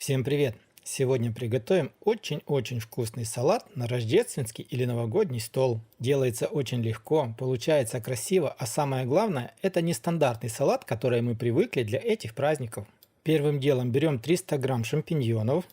Всем привет! Сегодня приготовим очень-очень вкусный салат на рождественский или новогодний стол. Делается очень легко, получается красиво, а самое главное, это не стандартный салат, который мы привыкли для этих праздников. Первым делом берем 300 грамм шампиньонов.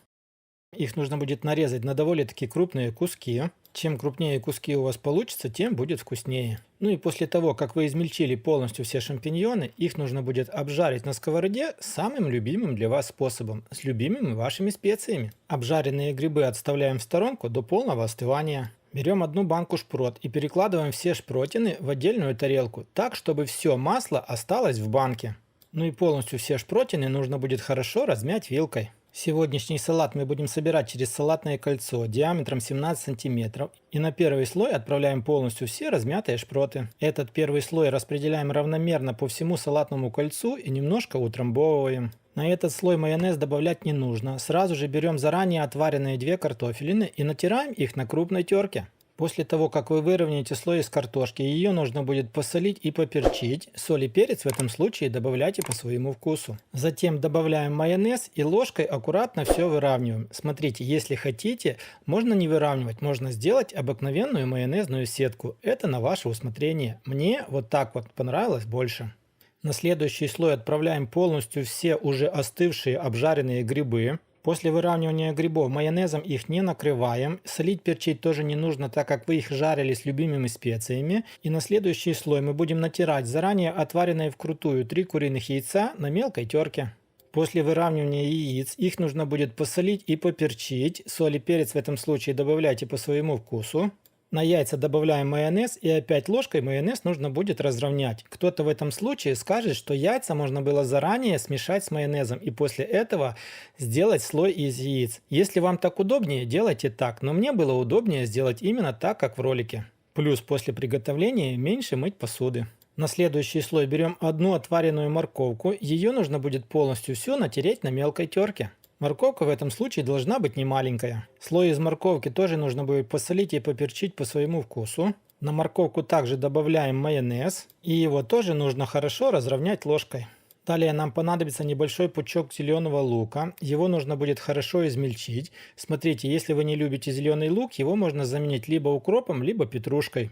Их нужно будет нарезать на довольно-таки крупные куски. Чем крупнее куски у вас получится, тем будет вкуснее. Ну и после того, как вы измельчили полностью все шампиньоны, их нужно будет обжарить на сковороде самым любимым для вас способом, с любимыми вашими специями. Обжаренные грибы отставляем в сторонку до полного остывания. Берем одну банку шпрот и перекладываем все шпротины в отдельную тарелку, так, чтобы все масло осталось в банке. Ну и полностью все шпротины нужно будет хорошо размять вилкой. Сегодняшний салат мы будем собирать через салатное кольцо диаметром 17 сантиметров. И на первый слой отправляем полностью все размятые шпроты. Этот первый слой распределяем равномерно по всему салатному кольцу и немножко утрамбовываем. На этот слой майонез добавлять не нужно. Сразу же берем заранее отваренные 2 картофелины и натираем их на крупной терке. После того, как вы выровняете слой из картошки, ее нужно будет посолить и поперчить. Соль и перец в этом случае добавляйте по своему вкусу. Затем добавляем майонез и ложкой аккуратно все выравниваем. Смотрите, если хотите, можно не выравнивать, можно сделать обыкновенную майонезную сетку. Это на ваше усмотрение. Мне вот так вот понравилось больше. На следующий слой отправляем полностью все уже остывшие обжаренные грибы. После выравнивания грибов майонезом их не накрываем. Солить, перчить тоже не нужно, так как вы их жарили с любимыми специями. И на следующий слой мы будем натирать заранее отваренные вкрутую 3 куриных яйца на мелкой терке. После выравнивания яиц их нужно будет посолить и поперчить. Соль и перец в этом случае добавляйте по своему вкусу. На яйца добавляем майонез и опять ложкой майонез нужно будет разровнять. Кто-то в этом случае скажет, что яйца можно было заранее смешать с майонезом и после этого сделать слой из яиц. Если вам так удобнее, делайте так, но мне было удобнее сделать именно так, как в ролике. Плюс после приготовления меньше мыть посуды. На следующий слой берем одну отваренную морковку, ее нужно будет полностью всю натереть на мелкой терке. Морковка в этом случае должна быть не маленькая. Слой из морковки тоже нужно будет посолить и поперчить по своему вкусу. На морковку также добавляем майонез. И его тоже нужно хорошо разровнять ложкой. Далее нам понадобится небольшой пучок зеленого лука. Его нужно будет хорошо измельчить. Смотрите, если вы не любите зеленый лук, его можно заменить либо укропом, либо петрушкой.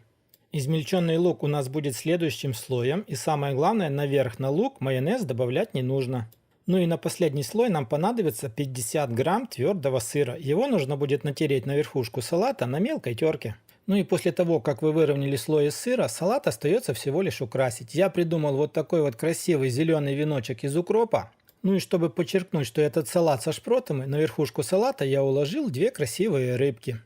Измельченный лук у нас будет следующим слоем. И самое главное, наверх на лук майонез добавлять не нужно. Ну и на последний слой нам понадобится 50 грамм твердого сыра. Его нужно будет натереть на верхушку салата на мелкой терке. Ну и после того, как вы выровняли слой из сыра, салат остается всего лишь украсить. Я придумал вот такой вот красивый зеленый веночек из укропа. Ну и чтобы подчеркнуть, что этот салат со шпротами, на верхушку салата я уложил 2 красивые рыбки.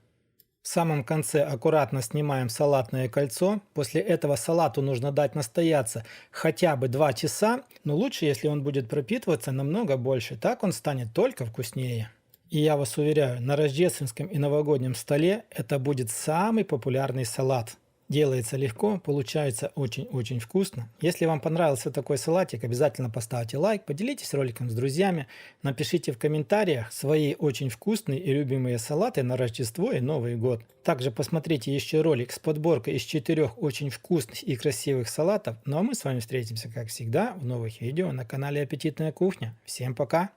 В самом конце аккуратно снимаем салатное кольцо. После этого салату нужно дать настояться хотя бы 2 часа, но лучше, если он будет пропитываться намного больше, так он станет только вкуснее. И я вас уверяю, на рождественском и новогоднем столе это будет самый популярный салат. Делается легко, получается очень-очень вкусно. Если вам понравился такой салатик, обязательно поставьте лайк, поделитесь роликом с друзьями, напишите в комментариях свои очень вкусные и любимые салаты на Рождество и Новый год. Также посмотрите еще ролик с подборкой из 4 очень вкусных и красивых салатов. Ну а мы с вами встретимся, как всегда, в новых видео на канале Аппетитная кухня. Всем пока!